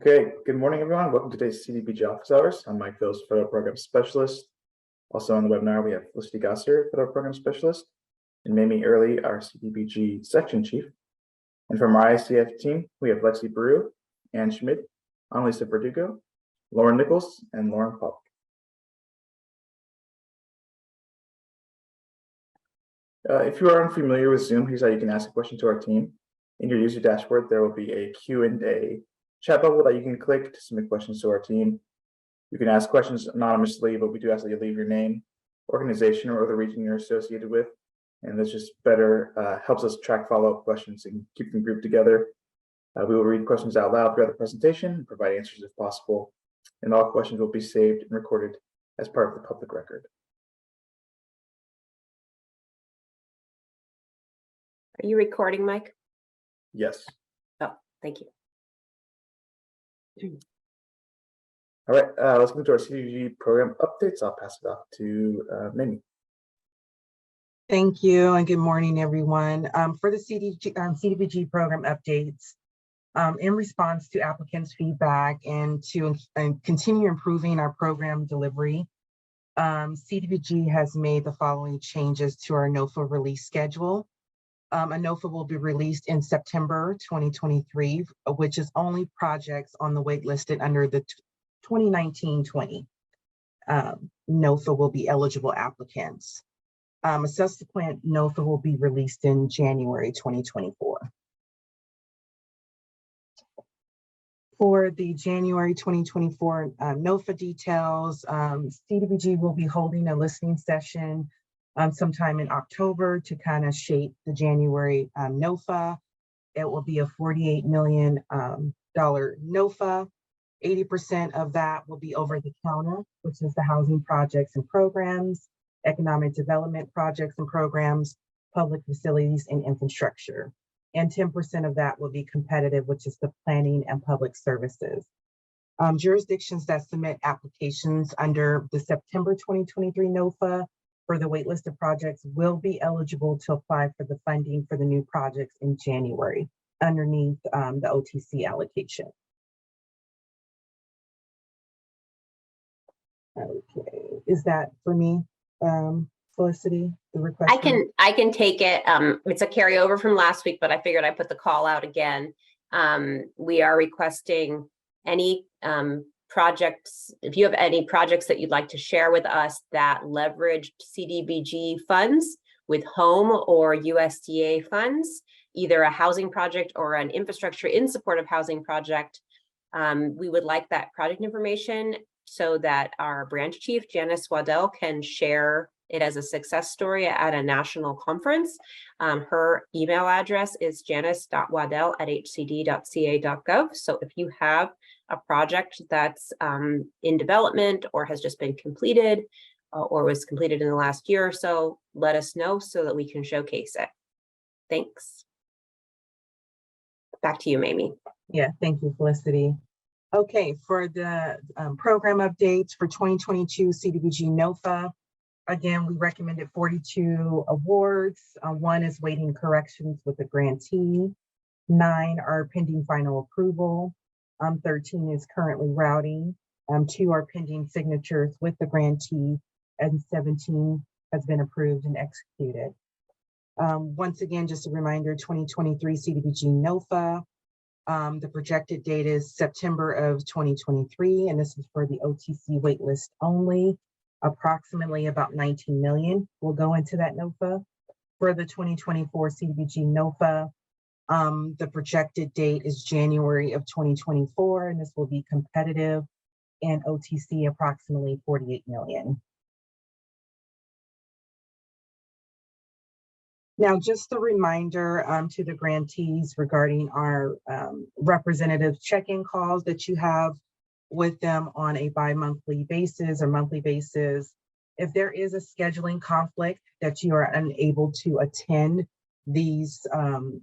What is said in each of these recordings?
Okay, good morning, everyone. Welcome to today's CDBG office hours. I'm Mike Phillips, Federal Program Specialist. Also on the webinar, we have Felicity Gasser, Federal Program Specialist, and Mamie Early, our CDBG Section Chief. And from our ICF team, we have Lexi Baru, Ann Schmidt, Annalisa Verdugo, Lauren Nichols, and Lauren Pollock. If you are unfamiliar with Zoom, here's how you can ask a question to our team. In your user dashboard, there will be a Q&A chat bubble that you can click to submit questions to our team. You can ask questions anonymously, but we do ask that you leave your name, organization, or other region you're associated with. And this just better helps us track follow-up questions and keep them grouped together. We will read questions out loud throughout the presentation and provide answers if possible. And all questions will be saved and recorded as part of the public record. Are you recording, Mike? Yes. Oh, thank you. All right, let's move to our CDBG program updates. I'll pass it off to Mamie. Thank you, and good morning, everyone. For the CDBG program updates, in response to applicants' feedback and to continue improving our program delivery, CDBG has made the following changes to our NOFA release schedule. A NOFA will be released in September 2023, which is only projects on the wait listed under the 2019-20 NOFA will be eligible applicants. A subsequent NOFA will be released in January 2024. For the January 2024 NOFA details, CDBG will be holding a listening session sometime in October to kind of shape the January NOFA. It will be a $48 million NOFA. 80% of that will be over the counter, which is the housing projects and programs, economic development projects and programs, public facilities and infrastructure. And 10% of that will be competitive, which is the planning and public services. Jurisdictions that submit applications under the September 2023 NOFA for the waitlisted projects will be eligible to apply for the funding for the new projects in January underneath the OTC allocation. Okay, is that for me, Felicity, the request? I can take it. It's a carryover from last week, but I figured I'd put the call out again. We are requesting any projects, if you have any projects that you'd like to share with us that leveraged CDBG funds with home or USDA funds, either a housing project or an infrastructure in support of housing project, we would like that project information so that our branch chief, Janice Waddell, can share it as a success story at a national conference. Her email address is janice.waddell@hcd.ca.gov. So if you have a project that's in development or has just been completed or was completed in the last year or so, let us know so that we can showcase it. Thanks. Back to you, Mamie. Yeah, thank you, Felicity. Okay, for the program updates for 2022 CDBG NOFA, again, we recommended 42 awards. 1 is waiting corrections with the grantee. 9 are pending final approval. 13 is currently routing. 2 are pending signatures with the grantee, and 17 has been approved and executed. Once again, just a reminder, 2023 CDBG NOFA. The projected date is September of 2023, and this is for the OTC waitlist only. Approximately about 19 million will go into that NOFA. For the 2024 CDBG NOFA, the projected date is January of 2024, and this will be competitive, and OTC approximately 48 million. Now, just a reminder to the grantees regarding our representative check-in calls that you have with them on a bi-monthly basis or monthly basis. If there is a scheduling conflict that you are unable to attend these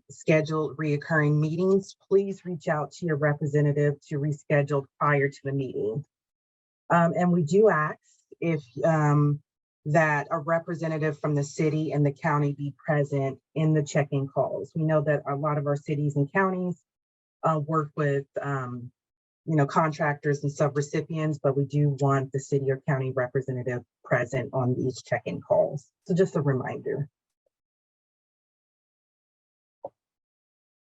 scheduled reoccurring meetings, please reach out to your representative to reschedule prior to the meeting. And we do ask if that a representative from the city and the county be present in the check-in calls. We know that a lot of our cities and counties work with contractors and subrecipients, but we do want the city or county representative present on these check-in calls. So just a reminder.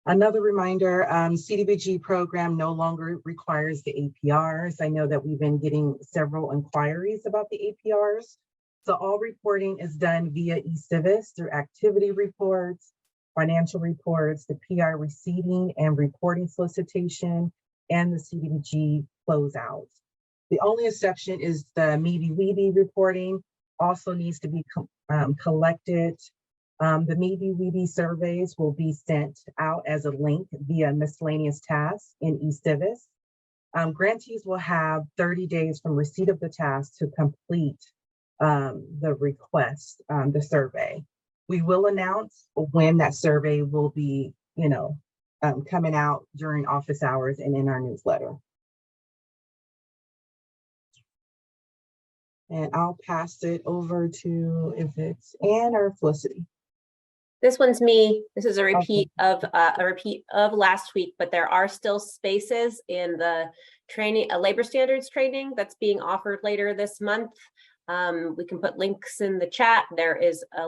Another reminder, CDBG program no longer requires the APRs. I know that we've been getting several inquiries about the APRs. So all reporting is done via eCivis through activity reports, financial reports, the PI receiving and reporting solicitation, and the CDBG closeout. The only exception is the MeeBee-Weebii reporting also needs to be collected. The MeeBee-Weebii surveys will be sent out as a link via miscellaneous tasks in eCivis. Grantees will have 30 days from receipt of the task to complete the request, the survey. We will announce when that survey will be, coming out during office hours and in our newsletter. And I'll pass it over to, if it's Ann or Felicity. This one's me. This is a repeat of last week, but there are still spaces in the training, a labor standards training that's being offered later this month. We can put links in the chat. There is a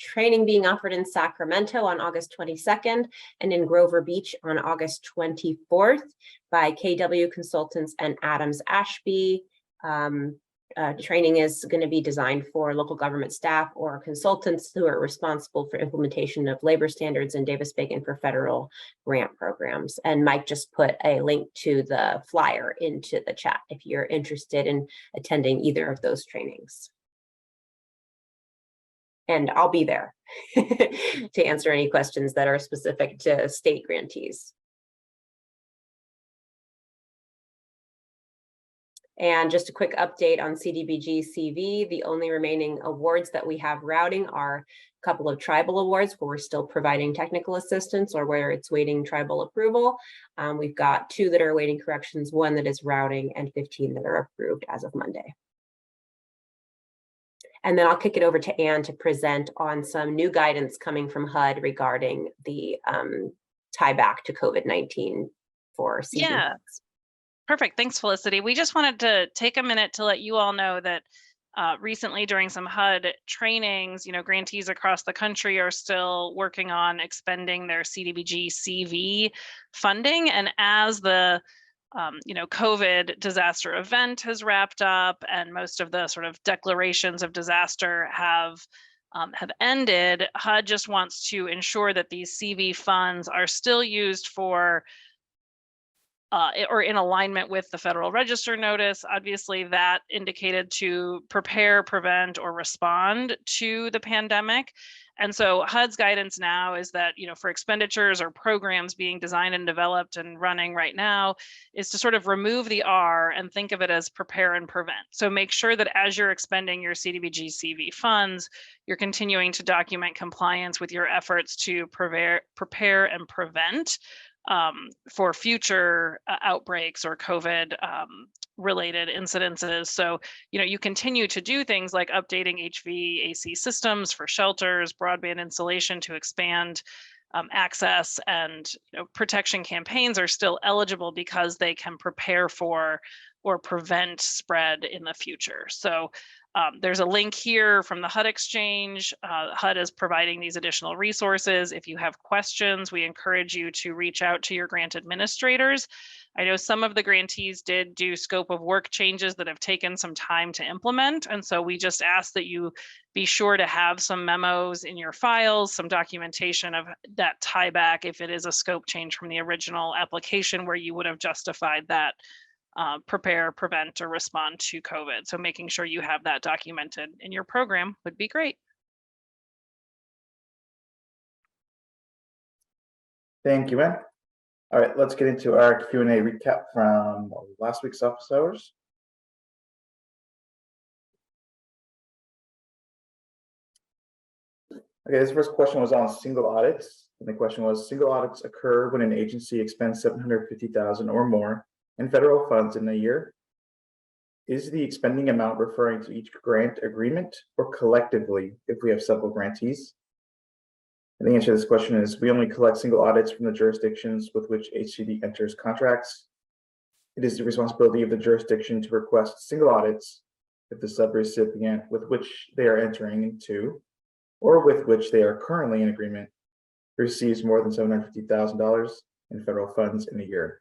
training being offered in Sacramento on August 22nd and in Grover Beach on August 24th by KW Consultants and Adams Ashby. Training is going to be designed for local government staff or consultants who are responsible for implementation of labor standards in Davis-Bacon for federal grant programs. And Mike just put a link to the flyer into the chat if you're interested in attending either of those trainings. And I'll be there to answer any questions that are specific to state grantees. And just a quick update on CDBG CV. The only remaining awards that we have routing are a couple of tribal awards where we're still providing technical assistance or where it's waiting tribal approval. We've got 2 that are awaiting corrections, 1 that is routing, and 15 that are approved as of Monday. And then I'll kick it over to Ann to present on some new guidance coming from HUD regarding the tie back to COVID-19 for CV. Yeah. Perfect. Thanks, Felicity. We just wanted to take a minute to let you all know that recently during some HUD trainings, grantees across the country are still working on expending their CDBG CV funding. And as the COVID disaster event has wrapped up and most of the sort of declarations of disaster have ended, HUD just wants to ensure that these CV funds are still used for or in alignment with the Federal Register notice. Obviously, that indicated to prepare, prevent, or respond to the pandemic. And so HUD's guidance now is that, for expenditures or programs being designed and developed and running right now, is to sort of remove the R and think of it as prepare and prevent. So make sure that as you're expending your CDBG CV funds, you're continuing to document compliance with your efforts to prepare and prevent for future outbreaks or COVID related incidences. So, you continue to do things like updating HVAC systems for shelters, broadband installation to expand access, and protection campaigns are still eligible because they can prepare for or prevent spread in the future. So there's a link here from the HUD Exchange. HUD is providing these additional resources. If you have questions, we encourage you to reach out to your grant administrators. I know some of the grantees did do scope of work changes that have taken some time to implement. And so we just ask that you be sure to have some memos in your files, some documentation of that tie back if it is a scope change from the original application where you would have justified that prepare, prevent, or respond to COVID. So making sure you have that documented in your program would be great. Thank you, Ann. All right, let's get into our Q&A recap from last week's office hours. Okay, this first question was on single audits. And the question was, single audits occur when an agency expends $750,000 or more in federal funds in a year. Is the expending amount referring to each grant agreement or collectively if we have several grantees? And the answer to this question is we only collect single audits from the jurisdictions with which HCD enters contracts. It is the responsibility of the jurisdiction to request single audits if the subrecipient with which they are entering into or with which they are currently in agreement receives more than $750,000 in federal funds in a year.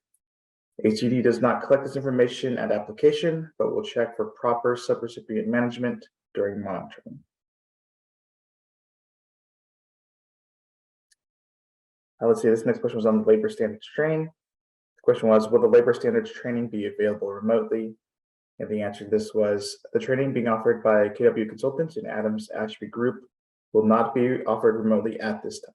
HCD does not collect this information at application, but will check for proper subrecipient management during monitoring. Let's see, this next question was on the labor standards training. The question was, will the labor standards training be available remotely? And the answer to this was, the training being offered by KW Consultants and Adams Ashby Group will not be offered remotely at this time.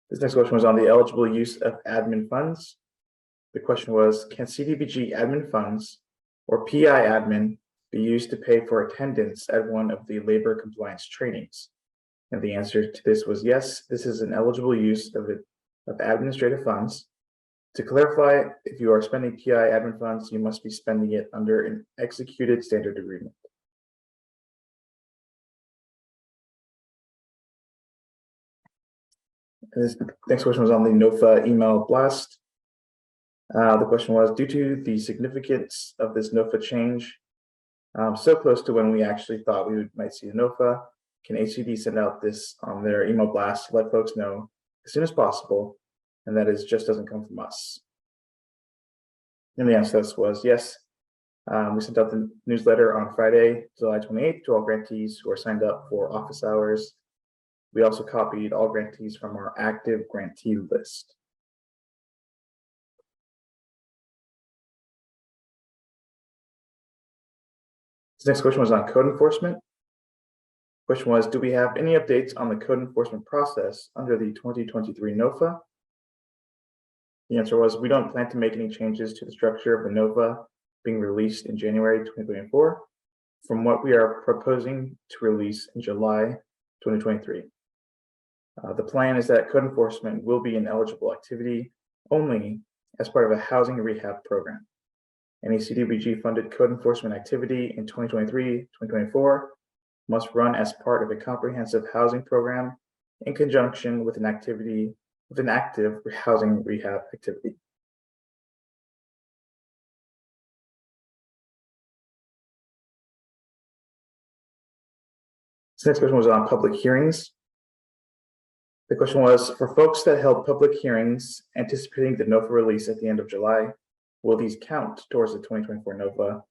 This next question was on the eligible use of admin funds. The question was, can CDBG admin funds or PI admin be used to pay for attendance at one of the labor compliance trainings? And the answer to this was yes, this is an eligible use of administrative funds. To clarify, if you are spending PI admin funds, you must be spending it under an executed standard agreement. And this next question was on the NOFA email blast. The question was, due to the significance of this NOFA change, so close to when we actually thought we might see the NOFA, can HCD send out this on their email blast to let folks know as soon as possible, and that is just doesn't come from us? And the answer to this was yes. We sent out the newsletter on Friday, July 28th, to all grantees who are signed up for office hours. We also copied all grantees from our active grantee list. This next question was on code enforcement. Question was, do we have any updates on the code enforcement process under the 2023 NOFA? The answer was, we don't plan to make any changes to the structure of the NOFA being released in January 2024 from what we are proposing to release in July 2023. The plan is that code enforcement will be an eligible activity only as part of a housing rehab program. Any CDBG funded code enforcement activity in 2023-2024 must run as part of a comprehensive housing program in conjunction with an active housing rehab activity. This next question was on public hearings. The question was, for folks that held public hearings anticipating the NOFA release at the end of July, will these count towards the 2024 NOFA,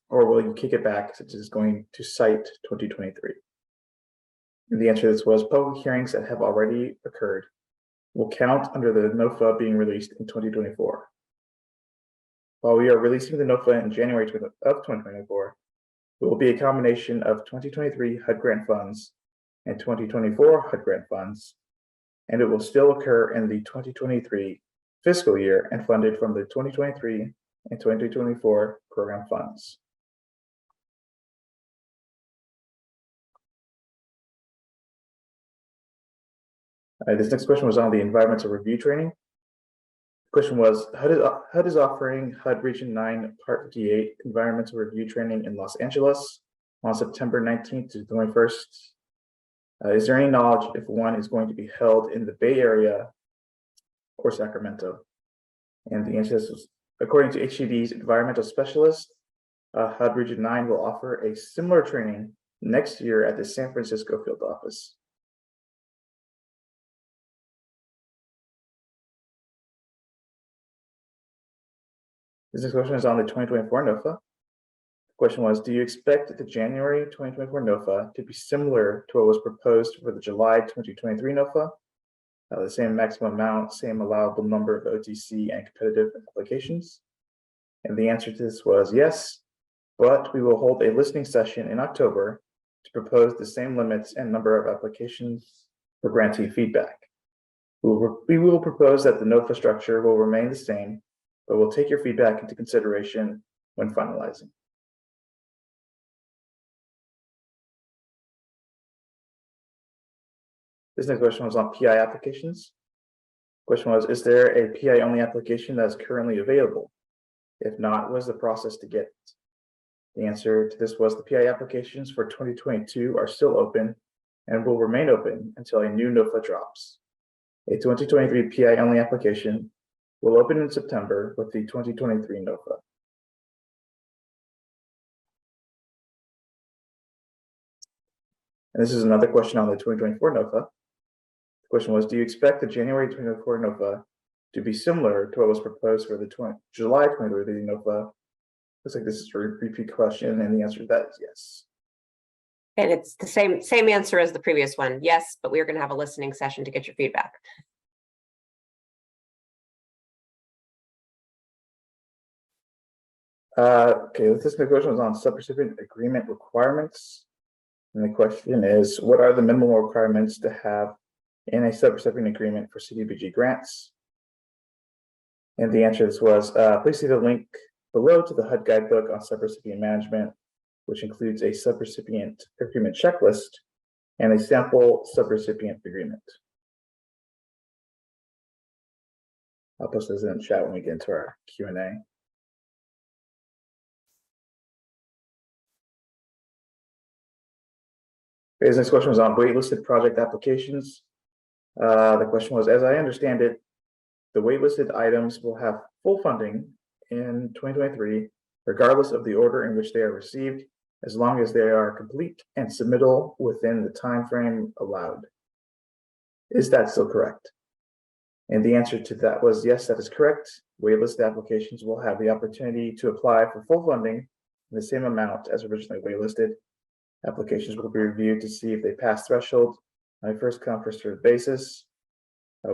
or will you kick it back since it's going to cite 2023? And the answer to this was, public hearings that have already occurred will count under the NOFA being released in 2024. While we are releasing the NOFA in January of 2024, it will be a combination of 2023 HUD grant funds and 2024 HUD grant funds, and it will still occur in the 2023 fiscal year and funded from the 2023 and 2024 program funds. This next question was on the environmental review training. The question was, HUD is offering HUD Region 9 Part 58 environmental review training in Los Angeles on September 19th to 21st. Is there any knowledge if one is going to be held in the Bay Area or Sacramento? And the answer is, according to HCD's environmental specialist, HUD Region 9 will offer a similar training next year at the San Francisco field office. This next question is on the 2024 NOFA. The question was, do you expect the January 2024 NOFA to be similar to what was proposed for the July 2023 NOFA? The same maximum amount, same allowable number of OTC and competitive applications? And the answer to this was yes, but we will hold a listening session in October to propose the same limits and number of applications for grantee feedback. We will propose that the NOFA structure will remain the same, but we'll take your feedback into consideration when finalizing. This next question was on PI applications. Question was, is there a PI only application that is currently available? If not, what is the process to get it? The answer to this was the PI applications for 2022 are still open and will remain open until a new NOFA drops. A 2023 PI only application will open in September with the 2023 NOFA. And this is another question on the 2024 NOFA. The question was, do you expect the January 2024 NOFA to be similar to what was proposed for the July 2023 NOFA? Looks like this is a repeat question, and the answer to that is yes. And it's the same answer as the previous one. Yes, but we're going to have a listening session to get your feedback. Okay, this question was on subrecipient agreement requirements. And the question is, what are the minimum requirements to have in a subrecipient agreement for CDBG grants? And the answer to this was, please see the link below to the HUD guidebook on subrecipient management, which includes a subrecipient agreement checklist and a sample subrecipient agreement. I'll post those in the chat when we get into our Q&A. His next question was on waitlisted project applications. The question was, as I understand it, the waitlisted items will have full funding in 2023, regardless of the order in which they are received, as long as they are complete and submittal within the time frame allowed. Is that still correct? And the answer to that was yes, that is correct. Waitlisted applications will have the opportunity to apply for full funding in the same amount as originally waitlisted. Applications will be reviewed to see if they pass threshold on a first come, first served basis.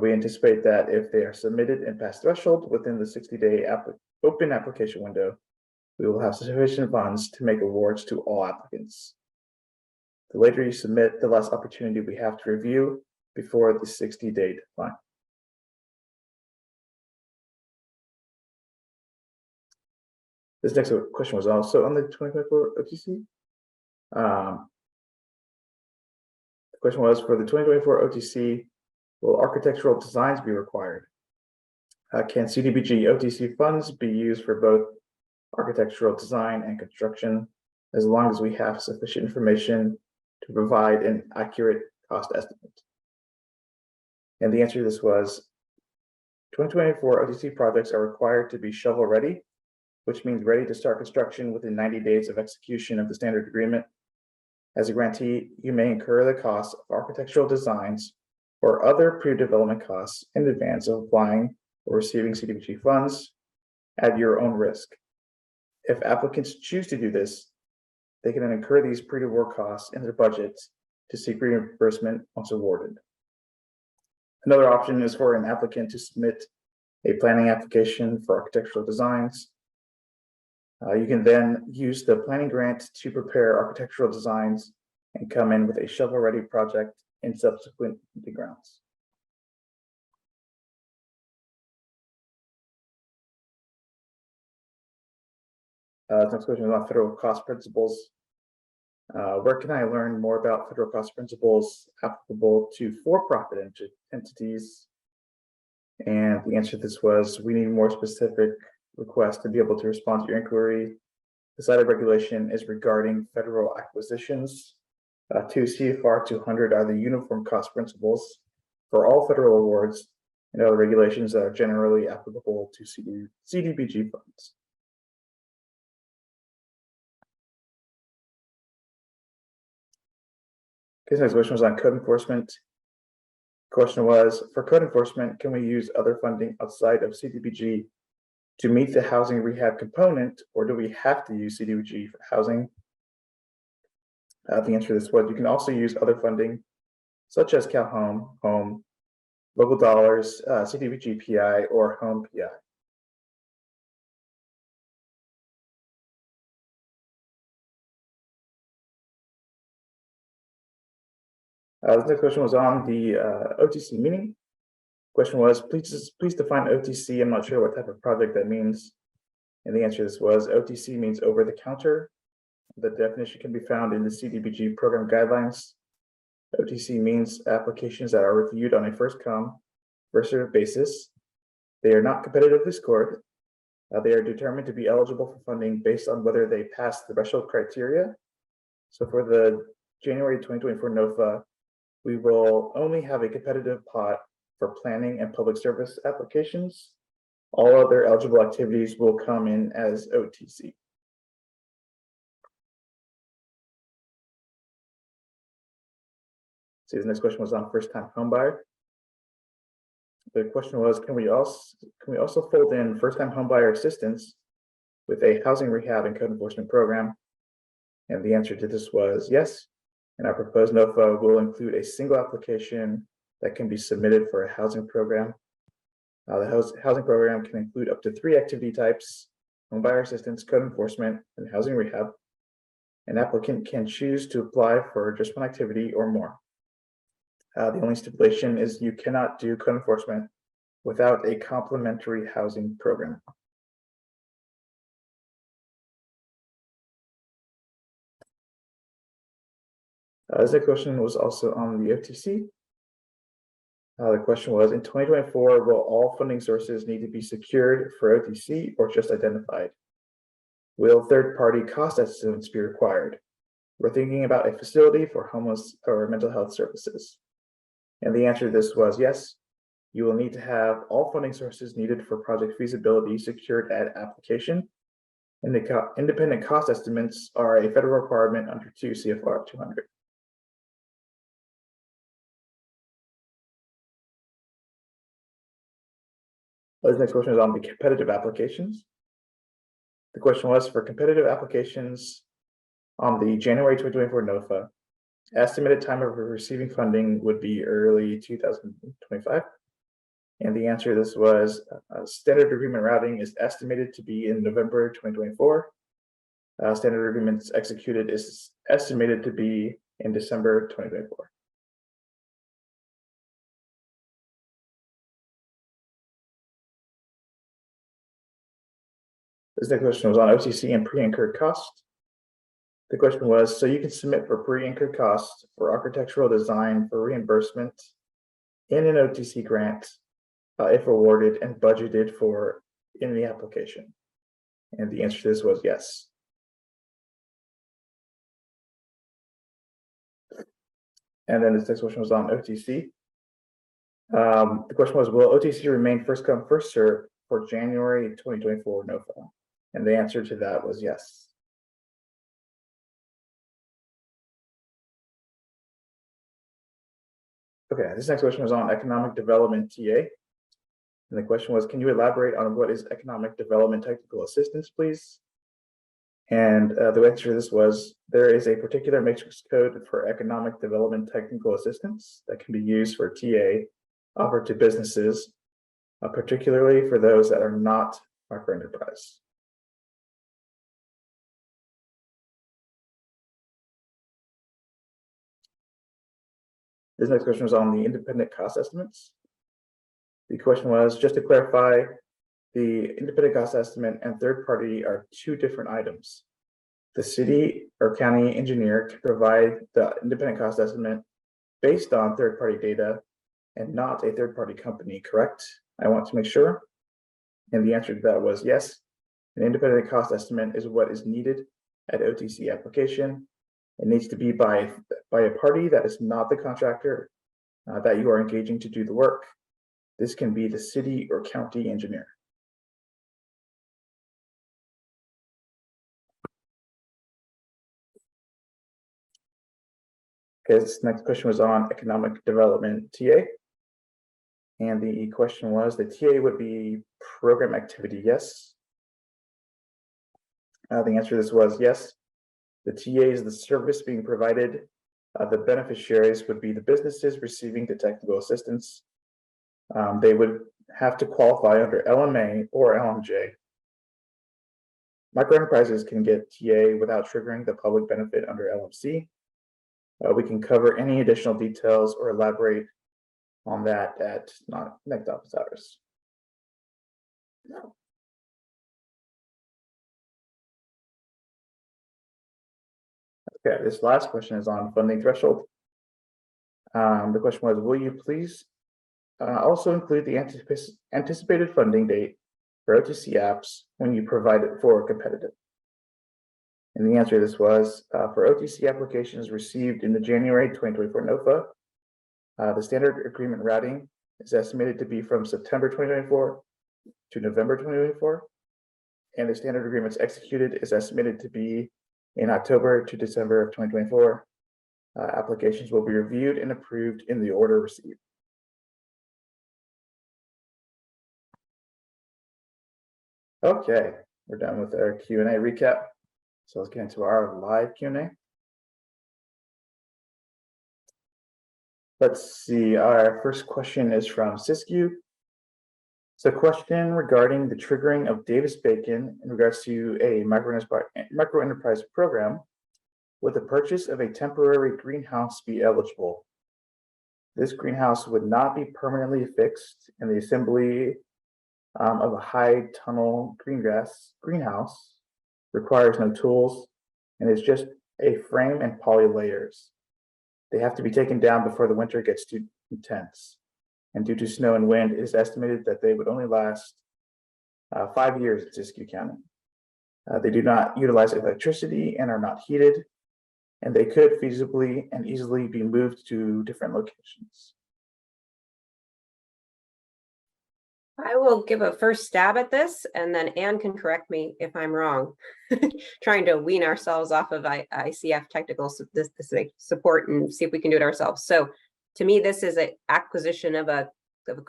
We anticipate that if they are submitted and pass threshold within the 60-day open application window, we will have sufficient funds to make awards to all applicants. The later you submit, the less opportunity we have to review before the 60-day deadline. This next question was also on the 2024 OTC. The question was, for the 2024 OTC, will architectural designs be required? Can CDBG OTC funds be used for both architectural design and construction, as long as we have sufficient information to provide an accurate cost estimate? And the answer to this was, 2024 OTC projects are required to be shovel ready, which means ready to start construction within 90 days of execution of the standard agreement. As a grantee, you may incur the cost of architectural designs or other pre-development costs in advance of applying or receiving CDBG funds at your own risk. If applicants choose to do this, they can then incur these pre-award costs in their budgets to seek reimbursement once awarded. Another option is for an applicant to submit a planning application for architectural designs. You can then use the planning grant to prepare architectural designs and come in with a shovel-ready project in subsequent grounds. Next question is on federal cost principles. Where can I learn more about federal cost principles applicable to for-profit entities? And the answer to this was, we need more specific requests to be able to respond to your inquiry. The cited regulation is regarding federal acquisitions. 2 CFR 200 are the uniform cost principles for all federal awards and other regulations that are generally applicable to CDBG funds. Okay, next question was on code enforcement. Question was, for code enforcement, can we use other funding outside of CDBG to meet the housing rehab component, or do we have to use CDBG for housing? The answer to this was, you can also use other funding, such as Cal Home, local dollars, CDBG PI, or Home PI. The next question was on the OTC meaning. Question was, please define OTC. I'm not sure what type of project that means. And the answer to this was, OTC means over the counter. The definition can be found in the CDBG program guidelines. OTC means applications that are reviewed on a first come, first served basis. They are not competitively scored. They are determined to be eligible for funding based on whether they pass the threshold criteria. So for the January 2024 NOFA, we will only have a competitive pot for planning and public service applications. All other eligible activities will come in as OTC. See, the next question was on first-time homebuyer. The question was, can we also fold in first-time homebuyer assistance with a housing rehab and code enforcement program? And the answer to this was yes. And our proposed NOFA will include a single application that can be submitted for a housing program. The housing program can include up to 3 activity types: homebuyer assistance, code enforcement, and housing rehab. An applicant can choose to apply for just one activity or more. The only stipulation is you cannot do code enforcement without a complementary housing program. This next question was also on the OTC. The question was, in 2024, will all funding sources need to be secured for OTC or just identified? Will third-party cost estimates be required? We're thinking about a facility for homeless or mental health services. And the answer to this was yes. You will need to have all funding sources needed for project feasibility secured at application. And the independent cost estimates are a federal requirement under 2 CFR 200. The next question is on the competitive applications. The question was, for competitive applications on the January 2024 NOFA, estimated time of receiving funding would be early 2025. And the answer to this was standard agreement routing is estimated to be in November 2024. Standard agreements executed is estimated to be in December 2024. This next question was on OTC and pre-incurred costs. The question was, so you can submit for pre-incurred costs for architectural design for reimbursement in an OTC grant if awarded and budgeted for in the application. And the answer to this was yes. And then this next question was on OTC. The question was, will OTC remain first come, first serve for January 2024 NOFA? And the answer to that was yes. Okay, this next question was on economic development TA. And the question was, can you elaborate on what is economic development technical assistance, please? And the answer to this was, there is a particular matrix code for economic development technical assistance that can be used for TA offered to businesses, particularly for those that are not microenterprise. This next question was on the independent cost estimates. The question was, just to clarify, the independent cost estimate and third party are 2 different items. The city or county engineer can provide the independent cost estimate based on third party data and not a third party company, correct? I want to make sure. And the answer to that was yes. An independent cost estimate is what is needed at OTC application. It needs to be by a party that is not the contractor that you are engaging to do the work. This can be the city or county engineer. Okay, this next question was on economic development TA. And the question was, the TA would be program activity, yes. The answer to this was yes. The TA is the service being provided. The beneficiaries would be the businesses receiving the technical assistance. They would have to qualify under LMA or LMJ. Microenterprises can get TA without triggering the public benefit under LMC. We can cover any additional details or elaborate on that at next office hours. Okay, this last question is on funding threshold. The question was, will you please also include the anticipated funding date for OTC apps when you provide it for competitive? And the answer to this was, for OTC applications received in the January 2024 NOFA, The standard agreement routing is estimated to be from September 2024 to November 2024. And the standard agreements executed is estimated to be in October to December of 2024. Applications will be reviewed and approved in the order received. Okay, we're done with our Q&A recap. So let's get into our live Q&A. Let's see, our first question is from Siskiyou. So question regarding the triggering of Davis-Bacon in regards to a micro enterprise program. Would the purchase of a temporary greenhouse be eligible? This greenhouse would not be permanently fixed, and the assembly of a high tunnel greenhouse requires no tools and is just a frame and poly layers. They have to be taken down before the winter gets too intense. And due to snow and wind, it is estimated that they would only last 5 years in Siskiyou County. They do not utilize electricity and are not heated, and they could feasibly and easily be moved to different locations. I will give a first stab at this, and then Anne can correct me if I'm wrong. Trying to wean ourselves off of ICF technical support and see if we can do it ourselves. So to me, this is an acquisition of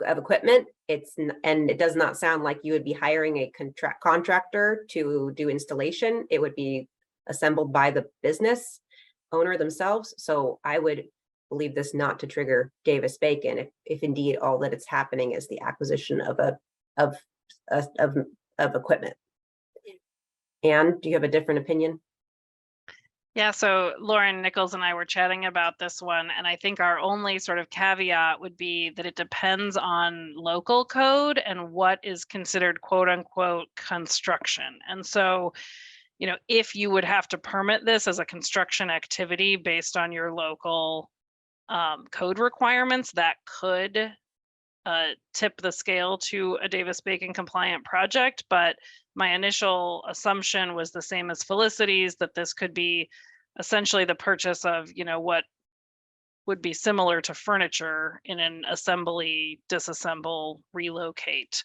equipment. And it does not sound like you would be hiring a contractor to do installation. It would be assembled by the business owner themselves. So I would believe this not to trigger Davis-Bacon if indeed all that it's happening is the acquisition of equipment. Anne, do you have a different opinion? Yeah, so Lauren Nichols and I were chatting about this one, and I think our only sort of caveat would be that it depends on local code and what is considered quote unquote construction. And so, you know, if you would have to permit this as a construction activity based on your local code requirements, that could tip the scale to a Davis-Bacon compliant project. But my initial assumption was the same as Felicity's, that this could be essentially the purchase of, you know, what would be similar to furniture in an assembly, disassemble, relocate.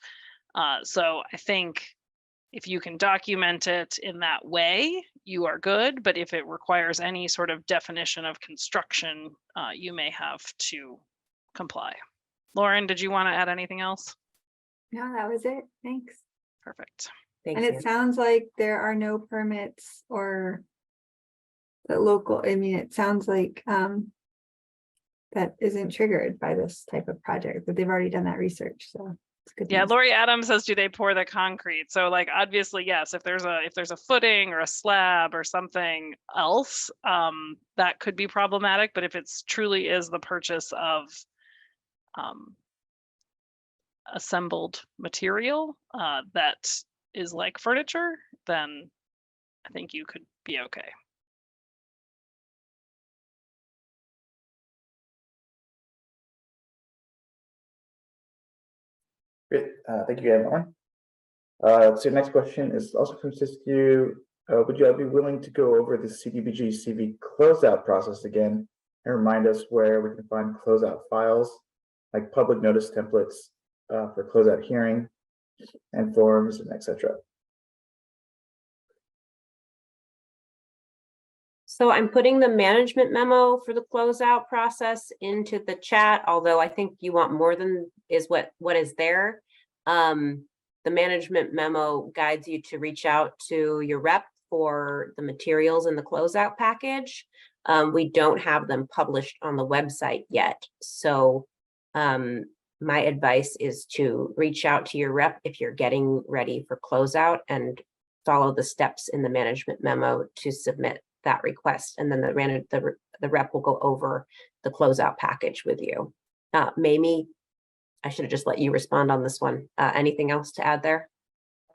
So I think if you can document it in that way, you are good. But if it requires any sort of definition of construction, you may have to comply. Lauren, did you want to add anything else? No, that was it. Thanks. Perfect. Thanks, And it Anne. sounds like there are no permits or the local, I mean, it sounds like that isn't triggered by this type of project, but they've already done that research. So it's good. Yeah, news. Lori Adams says, do they pour the concrete? So like, obviously, yes, if there's a footing or a slab or something else, that could be problematic. But if it's truly is the purchase of assembled material that is like furniture, then I think you could be okay. Great, thank you, Lauren. So next question is also from Siskiyou. Would you be willing to go over the CDBG CV closeout process again and remind us where we can find closeout files, like public notice templates for closeout hearing and forms and etc. So I'm putting the management memo for the closeout process into the chat, although I think you want more than is what is there. The management memo guides you to reach out to your rep for the materials in the closeout package. We don't have them published on the website yet. So my advice is to reach out to your rep if you're getting ready for closeout and follow the steps in the management memo to submit that request. And then the rep will go over the closeout package with you. Mamie, I should have just let you respond on this one. Anything else to add there?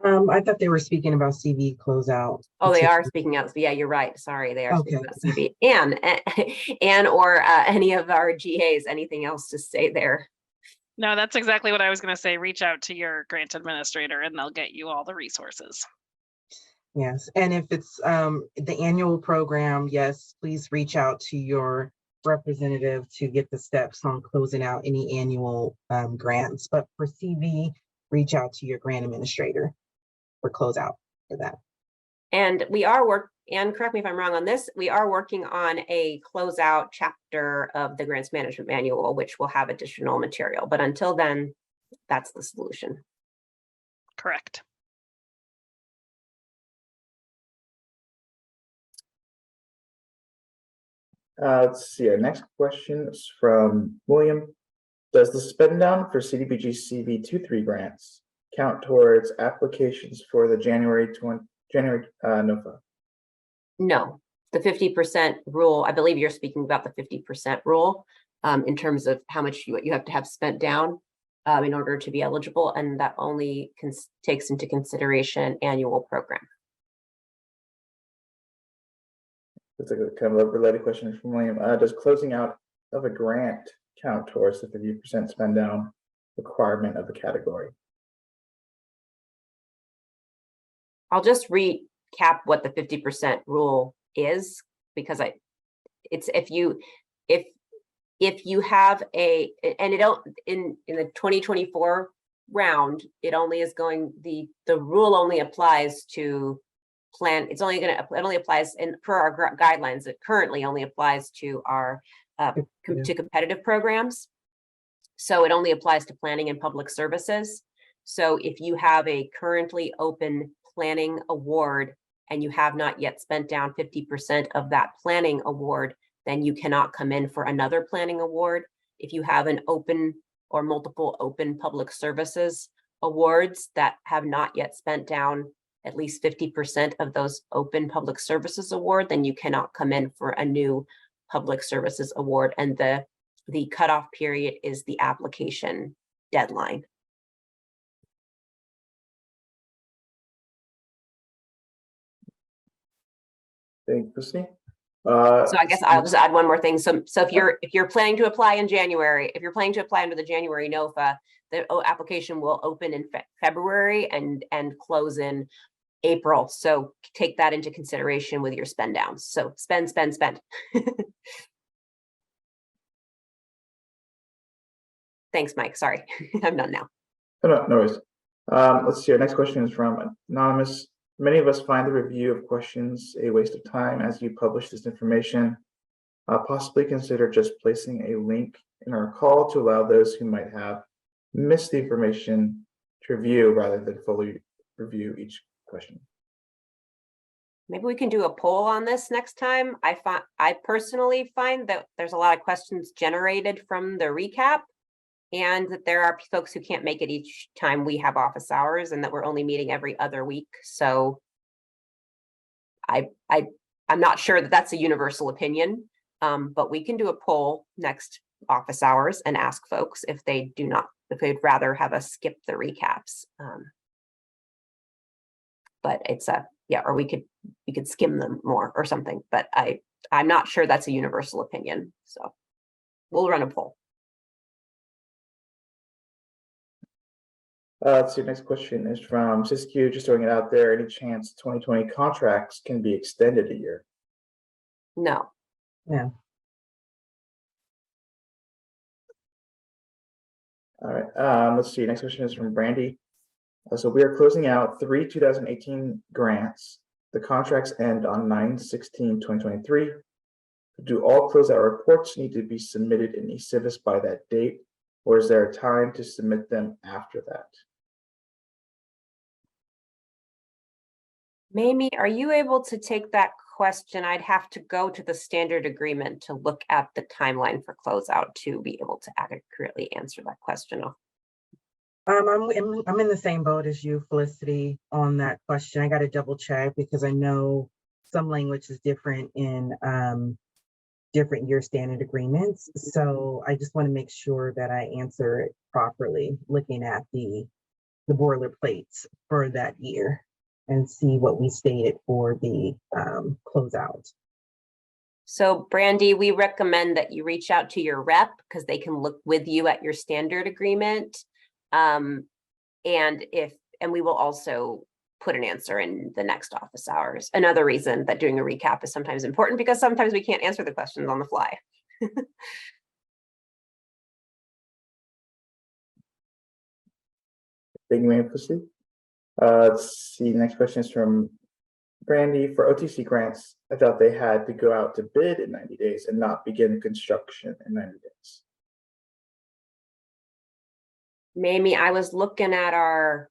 I thought they were speaking about CV closeout. Oh, they are speaking out. Yeah, you're right. Sorry, they are speaking about CV. And or any of our GAs, anything else to say there? No, that's exactly what I was going to say. Reach out to your grant administrator and they'll get you all the resources. Yes, and if it's the annual program, yes, please reach out to your representative to get the steps on closing out any annual grants. But for CV, reach out to your grant administrator for closeout for that. And and correct me if I'm wrong on this, we are working on a closeout chapter of the grants management manual, which will have additional material. But until then, that's the solution. Correct. Let's see, our next question is from William. Does the spend down for CDBG CV23 grants count towards applications for the January NOFA? No, the 50% rule, I believe you're speaking about the 50% rule in terms of how much you have to have spent down in order to be eligible. And that only takes into consideration annual program. That's a kind of a related question from William. Does closing out of a grant count towards the 50% spend down requirement of the category? I'll just recap what the 50% rule is, because it's if you have a, and it don't in the 2024 round, it only is going, the rule only applies to plan. It only applies per our guidelines. It currently only applies to our to competitive programs. So it only applies to planning and public services. So if you have a currently open planning award and you have not yet spent down 50% of that planning award, then you cannot come in for another planning award. If you have an open or multiple open public services awards that have not yet spent down at least 50% of those open public services award, then you cannot come in for a new public services award. And the cutoff period is the application deadline. Thank you, Christine. So I guess I'll just add one more thing. So if you're planning to apply in January, if you're planning to apply under the January NOFA, the application will open in February and close in April. So take that into consideration with your spend downs. So spend. Thanks, Mike. Sorry, I'm done now. No worries. Let's see. Our next question is from Anonymous. Many of us find the review of questions a waste of time as you publish this information. Possibly consider just placing a link in our call to allow those who might have missed the information to review rather than fully review each question. Maybe we can do a poll on this next time. I personally find that there's a lot of questions generated from the recap, and that there are folks who can't make it each time we have office hours, and that we're only meeting every other week. So I'm not sure that that's a universal opinion, but we can do a poll next office hours and ask folks if they'd rather have us skip the recaps. But it's or we could skim them more or something, but I'm not sure that's a universal opinion. So we'll run a poll. Let's see, next question is from Siskiyou, just throwing it out there. Any chance 2020 contracts can be extended a year? No. Yeah. All right, let's see, next question is from Brandy. So we are closing out 3 2018 grants. The contracts end on 9/16/2023. Do all closeout reports need to be submitted in eCivis by that date, or is there a time to submit them after that? Mamie, are you able to take that question? I'd have to go to the standard agreement to look at the timeline for closeout to be able to accurately answer that question. I'm in the same boat as you, Felicity, on that question. I got to double check because I know some language is different in different year standard agreements. So I just want to make sure that I answer it properly, looking at the boilerplates for that year and see what we stated for the closeout. So Brandy, we recommend that you reach out to your rep because they can look with you at your standard agreement. And we will also put an answer in the next office hours. Another reason that doing a recap is sometimes important because sometimes we can't answer the questions on the fly. Thank you, Mayor Pussy. Let's see, next question is from Brandy. For OTC grants, I thought they had to go out to bid in 90 days and not begin construction in 90 days. Mamie, I was looking at our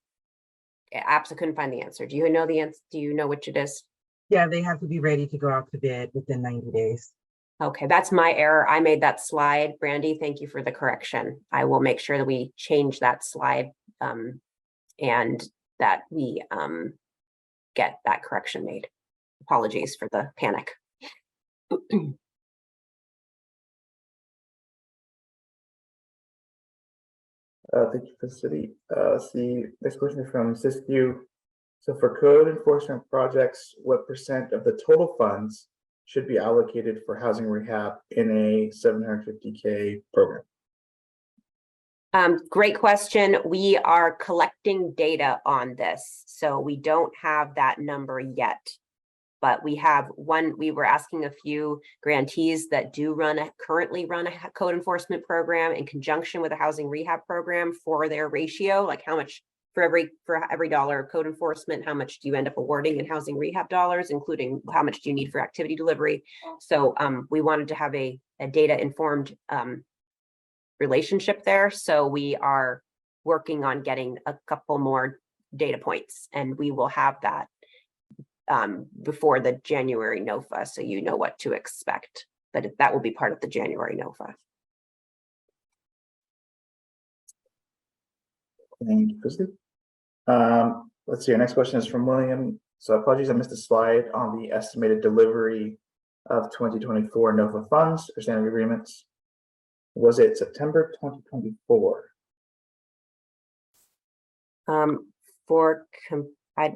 apps. I couldn't find the answer. Do you know the answer? Do you know which it is? Yeah, they have to be ready to go out to bid within 90 days. Okay, that's my error. I made that slide. Brandy, thank you for the correction. I will make sure that we change that slide and that we get that correction made. Apologies for the panic. Thank you, Felicity. See, next question is from Siskiyou. So for code enforcement projects, what % of the total funds should be allocated for housing rehab in a 750K program? Great question. We are collecting data on this, so we don't have that number yet. But we have one, we were asking a few grantees that do currently run a code enforcement program in conjunction with a housing rehab program for their ratio, like how much for every dollar of code enforcement, how much do you end up awarding in housing rehab dollars, including how much do you need for activity delivery. So we wanted to have a data informed relationship there. So we are working on getting a couple more data points, and we will have that before the January NOFA, so you know what to expect. But that will be part of the January NOFA. Thank you, Christy. Let's see, our next question is from William. So apologies, I missed a slide on the estimated delivery of 2024 NOFA funds or standard agreements. Was it September 2024?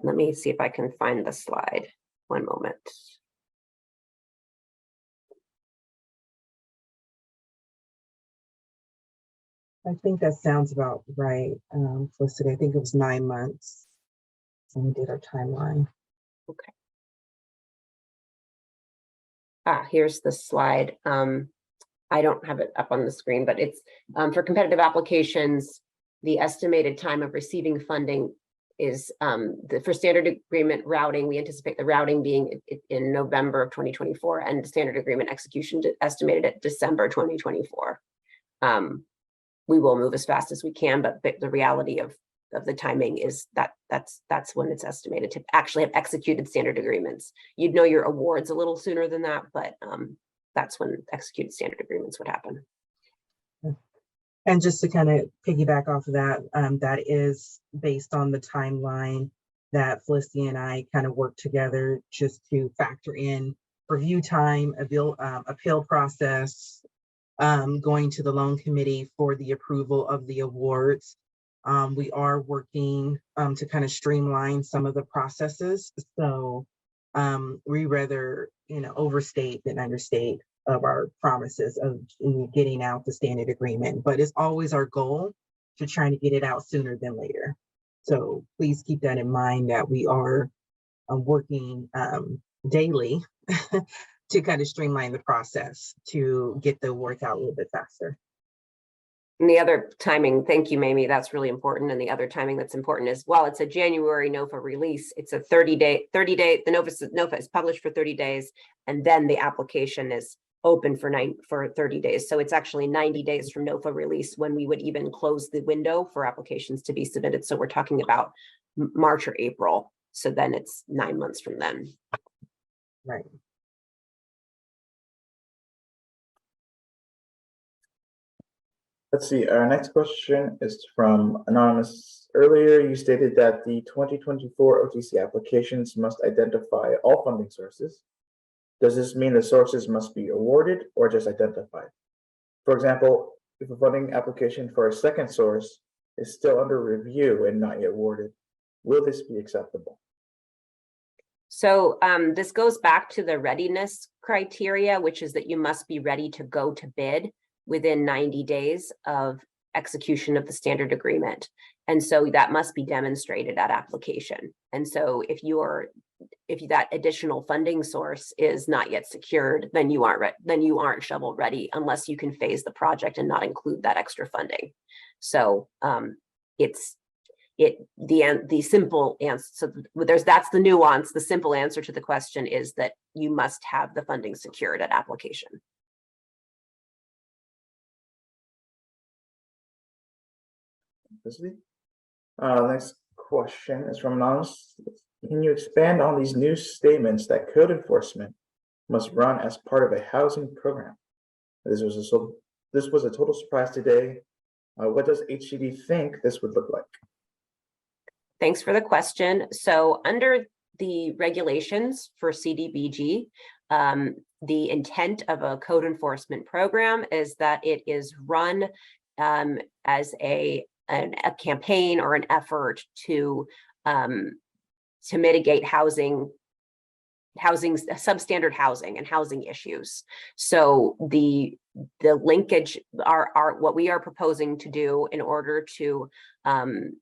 Let me see if I can find the slide. One moment. I think that sounds about right, Felicity. I think it was 9 months when we did our timeline. Okay. Here's the slide. I don't have it up on the screen, but it's for competitive applications, the estimated time of receiving funding is for standard agreement routing. We anticipate the routing being in November of 2024 and standard agreement execution estimated at December 2024. We will move as fast as we can, but the reality of the timing is that's when it's estimated to actually have executed standard agreements. You'd know your awards a little sooner than that, but that's when executed standard agreements would happen. And just to kind of piggyback off of that, that is based on the timeline that Felicity and I kind of worked together just to factor in review time, appeal process, going to the loan committee for the approval of the awards. We are working to kind of streamline some of the processes. So we rather, overstate than understate of our promises of getting out the standard agreement, but it's always our goal to try to get it out sooner than later. So please keep that in mind that we are working daily to kind of streamline the process to get the work out a little bit faster. And the other timing, thank you, Mamie, that's really important. And the other timing that's important is, while it's a January NOFA release, it's a 30-day, the NOFA is published for 30 days, and then the application is open for 30 days. So it's actually 90 days from NOFA release when we would even close the window for applications to be submitted. So we're talking about March or April. So then it's 9 months from then. Right. Let's see, our next question is from Anonymous. Earlier, you stated that the 2024 OTC applications must identify all funding sources. Does this mean the sources must be awarded or just identified? For example, if a funding application for a second source is still under review and not yet awarded, will this be acceptable? So this goes back to the readiness criteria, which is that you must be ready to go to bid within 90 days of execution of the standard agreement. And so that must be demonstrated at application. And so if you're that additional funding source is not yet secured, then you aren't shovel ready unless you can phase the project and not include that extra funding. So the simple answer, so that's the nuance. The simple answer to the question is that you must have the funding secured at application. Next question is from Anonymous. Can you expand on these new statements that code enforcement must run as part of a housing program? This was a total surprise today. What does HCD think this would look like? Thanks for the question. So under the regulations for CDBG, the intent of a code enforcement program is that it is run as a campaign or an effort to mitigate housing, substandard housing and housing issues. So the linkage are what we are proposing to do in order to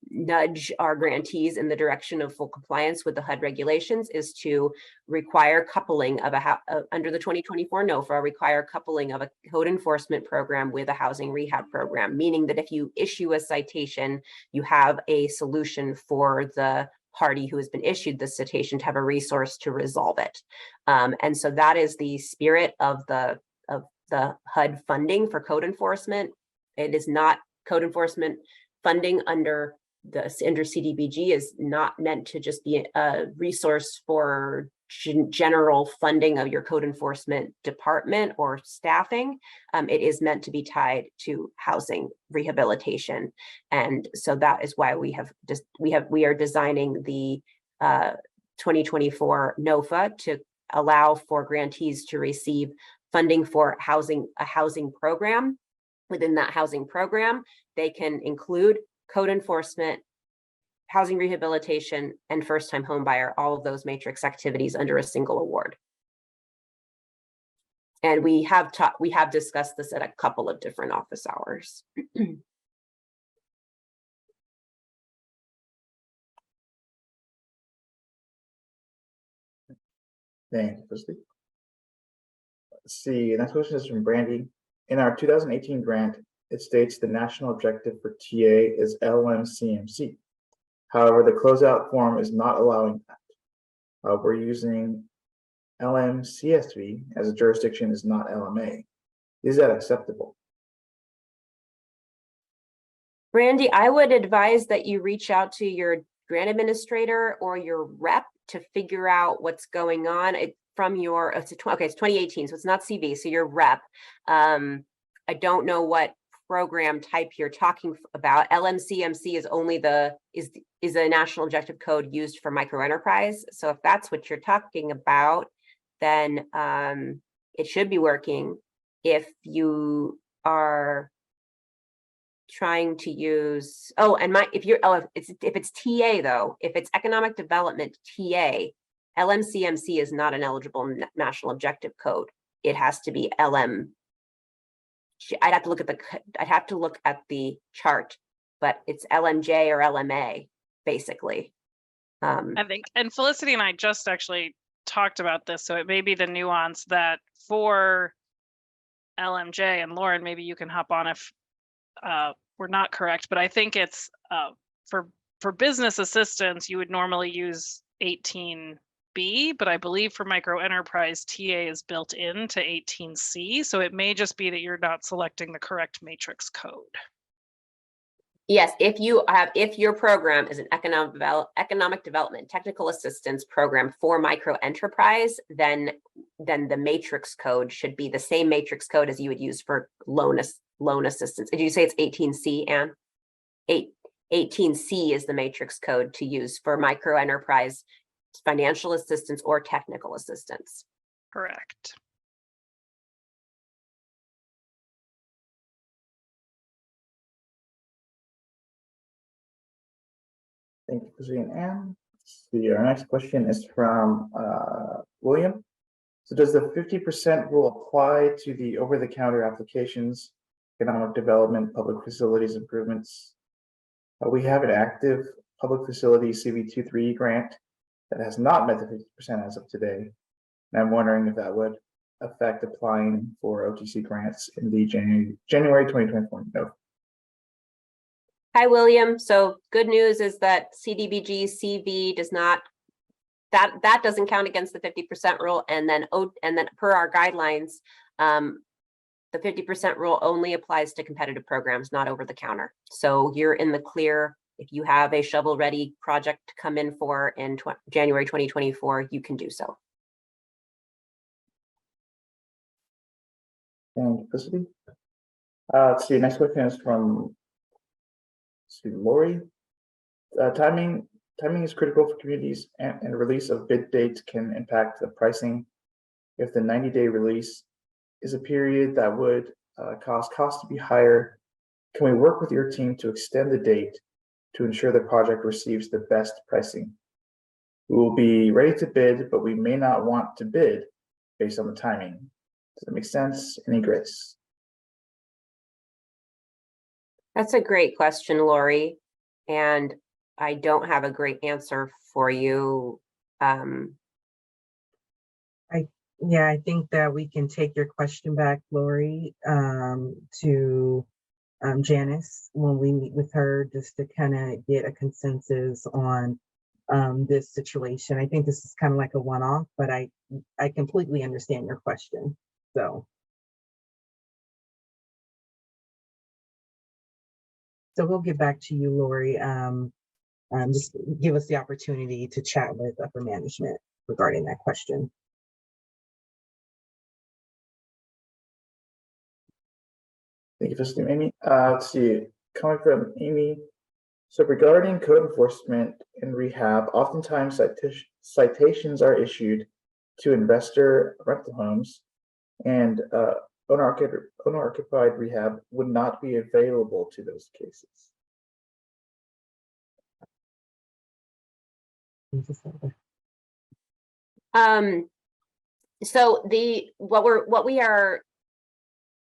nudge our grantees in the direction of full compliance with the HUD regulations is to require coupling of under the 2024 NOFA, require coupling of a code enforcement program with a housing rehab program, meaning that if you issue a citation, you have a solution for the party who has been issued the citation to have a resource to resolve it. And so that is the spirit of the HUD funding for code enforcement. It is not code enforcement funding under CDBG is not meant to just be a resource for general funding of your code enforcement department or staffing. It is meant to be tied to housing rehabilitation. And so that is why we are designing the 2024 NOFA to allow for grantees to receive funding for a housing program. Within that housing program, they can include code enforcement, housing rehabilitation, and first-time home buyer, all of those matrix activities under a single award. And we have discussed this at a couple of different office hours. Thank you, Felicity. Let's see, next question is from Brandy. In our 2018 grant, it states the national objective for TA is LMCMC. However, the closeout form is not allowing that. We're using LMCSV as a jurisdiction is not LMA. Is that acceptable? Brandy, I would advise that you reach out to your grant administrator or your rep to figure out what's going on. From your, it's 2018, so it's not CV, so your rep. I don't know what program type you're talking about. LMCMC is only is a national objective code used for microenterprise. So if that's what you're talking about, then it should be working. If you are trying to use, if it's TA though, if it's economic development TA, LMCMC is not an eligible national objective code. It has to be LM. I'd have to look at the chart, but it's LMJ or LMA basically. I think, and Felicity and I just actually talked about this, so it may be the nuance that for LMJ, and Lauren, maybe you can hop on if we're not correct, but I think it's for business assistance, you would normally use 18B, but I believe for micro enterprise, TA is built into 18C. So it may just be that you're not selecting the correct matrix code. Yes, if your program is an economic development technical assistance program for micro enterprise, then the matrix code should be the same matrix code as you would use for loan assistance. Did you say it's 18C, Anne? 18C is the matrix code to use for micro enterprise financial assistance or technical assistance. Correct. Thank you, Chrissy and Anne. Let's see, our next question is from William. So does the 50% rule apply to the over-the-counter applications, economic development, public facilities improvements? We have an active public facility CV23 grant that has not met the 50% as of today. And I'm wondering if that would affect applying for OTC grants in the January 2024 note. Hi, William. So good news is that CDBG CV does not, that doesn't count against the 50% rule. And then per our guidelines, the 50% rule only applies to competitive programs, not over the counter. So you're in the clear. If you have a shovel-ready project to come in for in January 2024, you can do so. Thank you, Felicity. Let's see, next question is from Lori. Timing is critical for communities, and release of bid dates can impact the pricing. If the 90-day release is a period that would cause costs to be higher, can we work with your team to extend the date to ensure the project receives the best pricing? We will be ready to bid, but we may not want to bid based on the timing. Does that make sense? Any grace? That's a great question, Lori. And I don't have a great answer for you. Yeah, I think that we can take your question back, Lori, to Janice when we meet with her, just to kind of get a consensus on this situation. I think this is kind of like a one-off, but I completely understand your question. So we'll get back to you, Lori. Just give us the opportunity to chat with upper management regarding that question. Thank you, Felicity. Amy. Let's see, coming from Amy. So regarding code enforcement and rehab, oftentimes citations are issued to investor rental homes, and owner-occupied rehab would not be available to those cases. So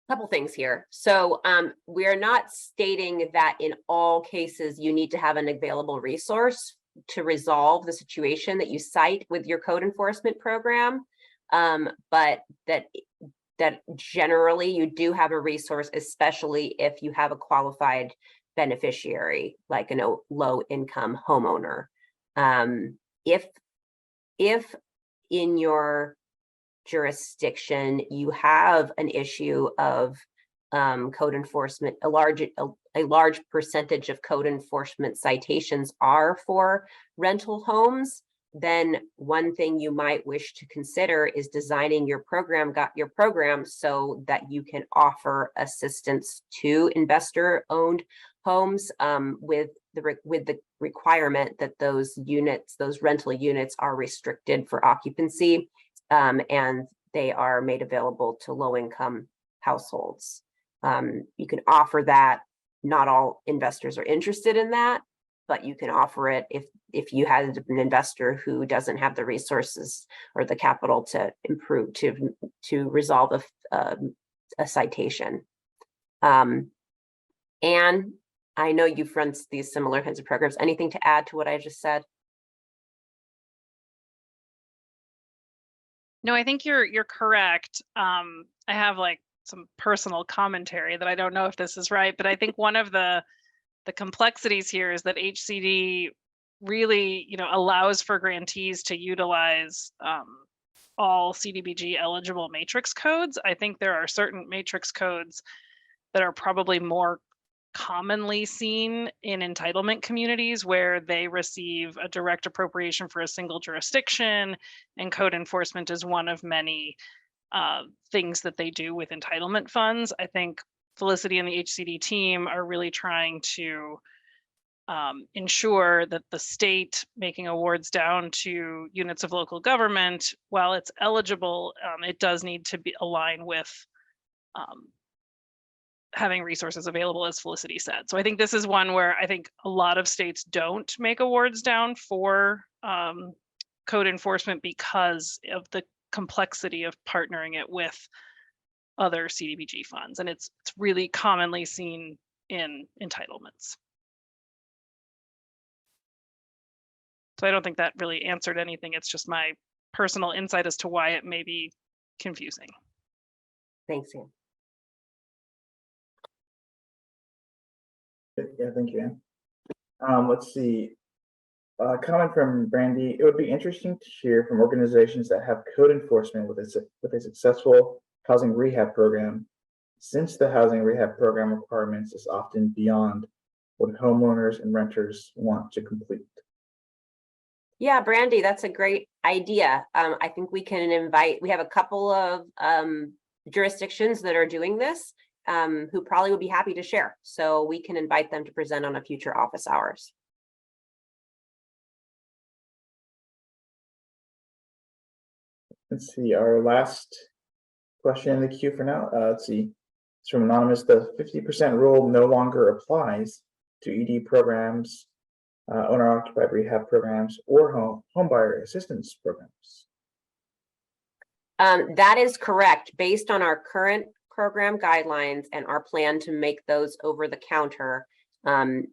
couple things here. So we are not stating that in all cases you need to have an available resource to resolve the situation that you cite with your code enforcement program, but that generally you do have a resource, especially if you have a qualified beneficiary like a low-income homeowner. If in your jurisdiction you have an issue of code enforcement, a large percentage of code enforcement citations are for rental homes, then one thing you might wish to consider is designing your program so that you can offer assistance to investor-owned homes with the requirement that those rental units are restricted for occupancy, and they are made available to low-income households. You can offer that. Not all investors are interested in that, but you can offer it if you had an investor who doesn't have the resources or the capital to improve to resolve a citation. Anne, I know you've run these similar kinds of programs. Anything to add to what I just said? No, I think you're correct. I have like some personal commentary that I don't know if this is right, but I think one of the complexities here is that HCD really, allows for grantees to utilize all CDBG eligible matrix codes. I think there are certain matrix codes that are probably more commonly seen in entitlement communities where they receive a direct appropriation for a single jurisdiction, and code enforcement is one of many things that they do with entitlement funds. I think Felicity and the HCD team are really trying to ensure that the state making awards down to units of local government, while it's eligible, it does need to be aligned with having resources available, as Felicity said. So I think this is one where I think a lot of states don't make awards down for code enforcement because of the complexity of partnering it with other CDBG funds. And it's really commonly seen in entitlements. So I don't think that really answered anything. It's just my personal insight as to why it may be confusing. Thanks, Ann. Yeah, thank you, Ann. Let's see. Comment from Brandy. It would be interesting to hear from organizations that have code enforcement with a successful housing rehab program, since the housing rehab program requirements is often beyond what homeowners and renters want to complete. Yeah, Brandy, that's a great idea. I think we can invite, we have a couple of jurisdictions that are doing this, who probably would be happy to share. So we can invite them to present on a future office hours. Let's see, our last question in the queue for now. Let's see. It's from Anonymous. The 50% rule no longer applies to ED programs, owner-occupied rehab programs, or homebuyer assistance programs. That is correct. Based on our current program guidelines and our plan to make those over the counter, the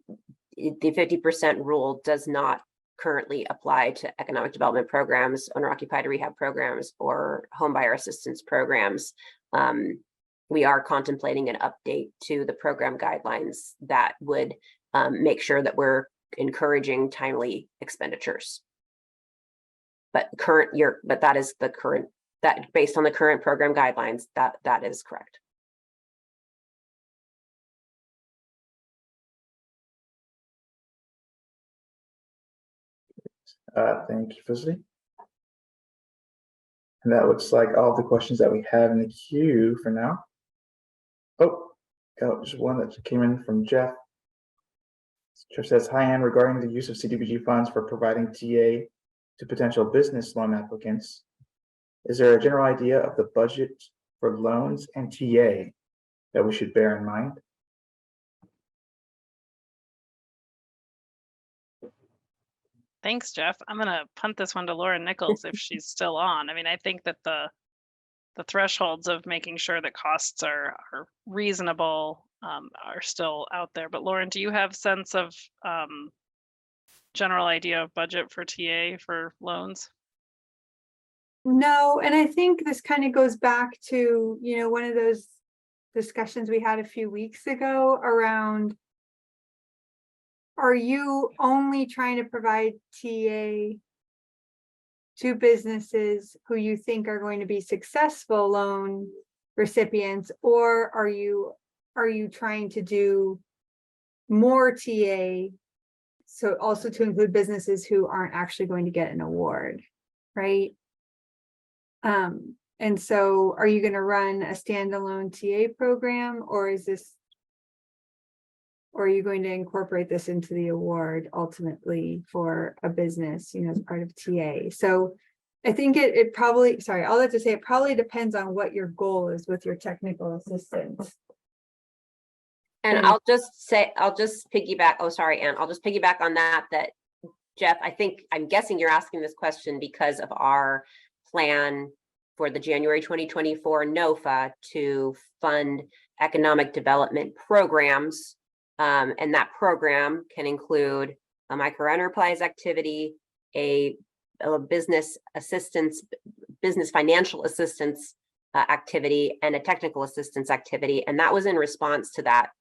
50% rule does not currently apply to economic development programs, owner-occupied rehab programs, or homebuyer assistance programs. We are contemplating an update to the program guidelines that would make sure that we're encouraging timely expenditures. But that is the current, that based on the current program guidelines, that is correct. Thank you, Felicity. And that looks like all the questions that we have in the queue for now. Oh, just one that came in from Jeff. Jeff says, hi, Ann, regarding the use of CDBG funds for providing TA to potential business loan applicants, is there a general idea of the budget for loans and TA that we should bear in mind? Thanks, Jeff. I'm going to punt this one to Lauren Nichols if she's still on. I mean, I think that the thresholds of making sure that costs are reasonable are still out there. But Lauren, do you have sense of general idea of budget for TA for loans? No, and I think this kind of goes back to, one of those discussions we had a few weeks ago around, are you only trying to provide TA to businesses who you think are going to be successful loan recipients, or are you trying to do more TA, so also to include businesses who aren't actually going to get an award, right? And so are you going to run a standalone TA program, or are you going to incorporate this into the award ultimately for a business, as part of TA? So I think it probably, sorry, all that to say, it probably depends on what your goal is with your technical assistance. And I'll just piggyback. Oh, sorry, Ann. I'll just piggyback on that, Jeff, I'm guessing you're asking this question because of our plan for the January 2024 NOFA to fund economic development programs. And that program can include a microenterprise activity, a business financial assistance activity, and a technical assistance activity. And that was in response to that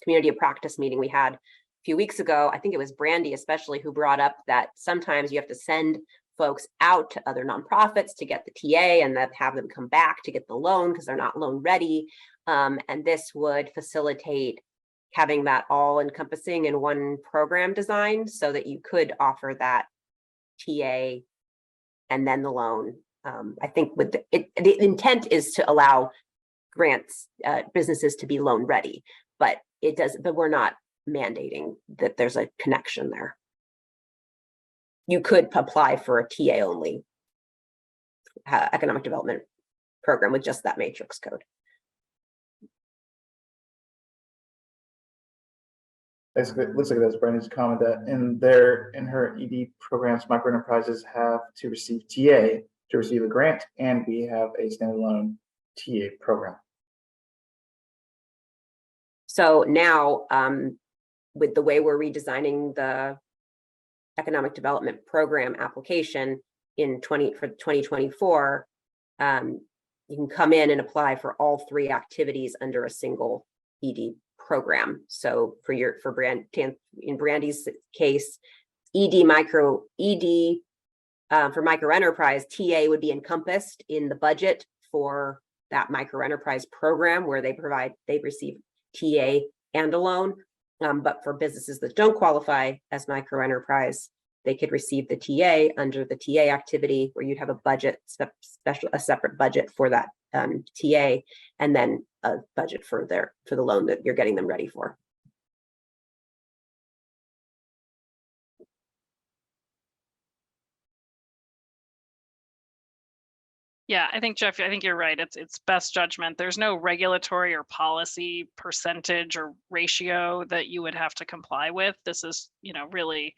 community of practice meeting we had a few weeks ago. I think it was Brandy especially who brought up that sometimes you have to send folks out to other nonprofits to get the TA and then have them come back to get the loan because they're not loan ready. And this would facilitate having that all encompassing in one program design so that you could offer that TA and then the loan. I think with the intent is to allow grants, businesses to be loan ready, but we're not mandating that there's a connection there. You could apply for a TA only economic development program with just that matrix code. Basically, it looks like that's Brandy's comment that in her ED programs, microenterprises have to receive TA to receive a grant, and we have a standalone TA program. So now, with the way we're redesigning the economic development program application for 2024, you can come in and apply for all 3 activities under a single ED program. So in Brandy's case, for micro enterprise, TA would be encompassed in the budget for that micro enterprise program where they receive TA and a loan. But for businesses that don't qualify as micro enterprise, they could receive the TA under the TA activity where you'd have a budget, a separate budget for that TA, and then a budget for the loan that you're getting them ready for. Yeah, I think, Jeff, I think you're right. It's best judgment. There's no regulatory or policy percentage or ratio that you would have to comply with. This is, really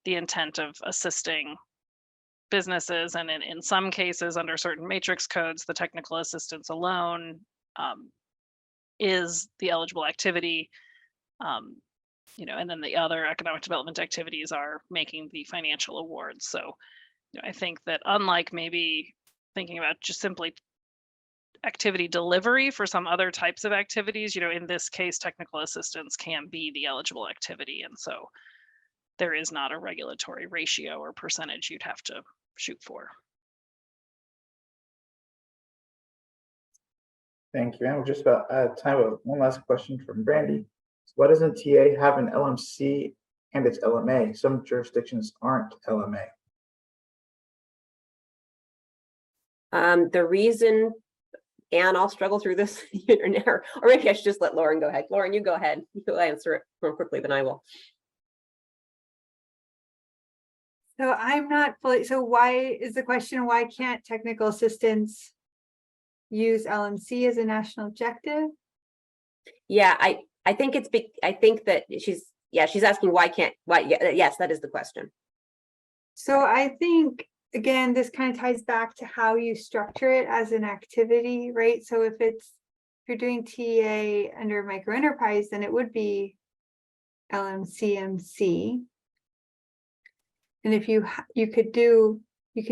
the intent of assisting businesses. And in some cases, under certain matrix codes, the technical assistance alone is the eligible activity. And then the other economic development activities are making the financial awards. So I think that unlike maybe thinking about just simply activity delivery for some other types of activities, in this case, technical assistance can be the eligible activity. And so there is not a regulatory ratio or percentage you'd have to shoot for. Thank you. And we're just about out of time. With one last question from Brandy. Why doesn't TA have an LMC and its LMA? Some jurisdictions aren't LMA. The reason, and I'll struggle through this, or maybe I should just let Lauren go ahead. Lauren, you go ahead. You'll answer it more quickly than I will. So I'm not fully, so why is the question, why can't technical assistance use LMC as a national objective? Yeah, I think it's big. I think that she's asking why. Yes, that is the question. So I think, again, this kind of ties back to how you structure it as an activity, right? So if you're doing TA under micro enterprise, then it would be LMCMC. And if you can do a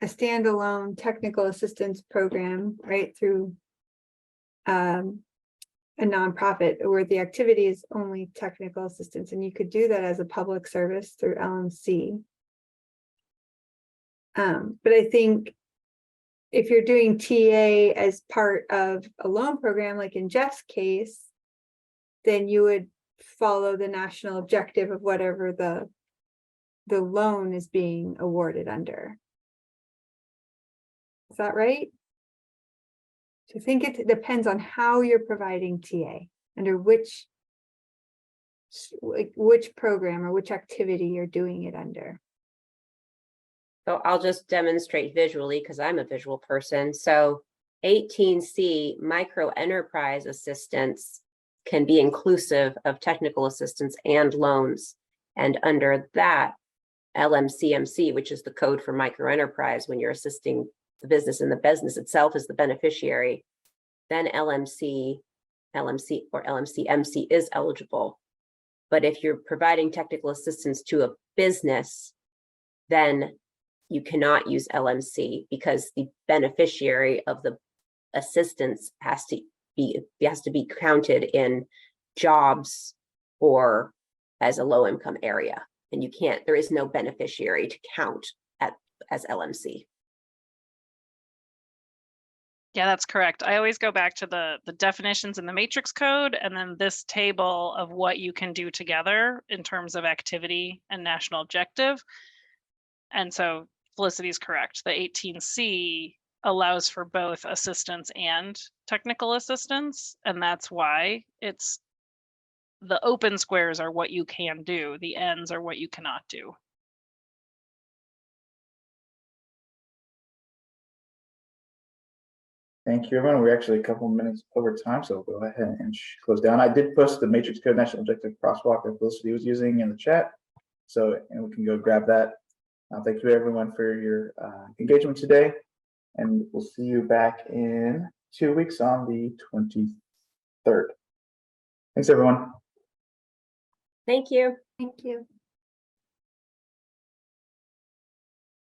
standalone technical assistance program, right, through a nonprofit where the activity is only technical assistance, and you could do that as a public service through LMC. But I think if you're doing TA as part of a loan program, like in Jeff's case, then you would follow the national objective of whatever the loan is being awarded under. Is that right? So I think it depends on how you're providing TA, under which program or which activity you're doing it under. So I'll just demonstrate visually because I'm a visual person. So 18C, micro enterprise assistance, can be inclusive of technical assistance and loans. And under that, LMCMC, which is the code for micro enterprise, when you're assisting the business and the business itself is the beneficiary, then LMC or LMCMC is eligible. But if you're providing technical assistance to a business, then you cannot use LMC because the beneficiary of the assistance has to be counted in jobs or as a low income area. And there is no beneficiary to count as LMC. Yeah, that's correct. I always go back to the definitions in the matrix code and then this table of what you can do together in terms of activity and national objective. And so Felicity is correct. The 18C allows for both assistance and technical assistance. And that's why it's the open squares are what you can do. The ends are what you cannot do. Thank you, everyone. We're actually a couple minutes over time, so we'll go ahead and close down. I did post the Matrix Code National Objective Crosswalk that Felicity was using in the chat, and we can go grab that. Thank you, everyone, for your engagement today, and we'll see you back in 2 weeks on the 23rd. Thanks, everyone. Thank you. Thank you.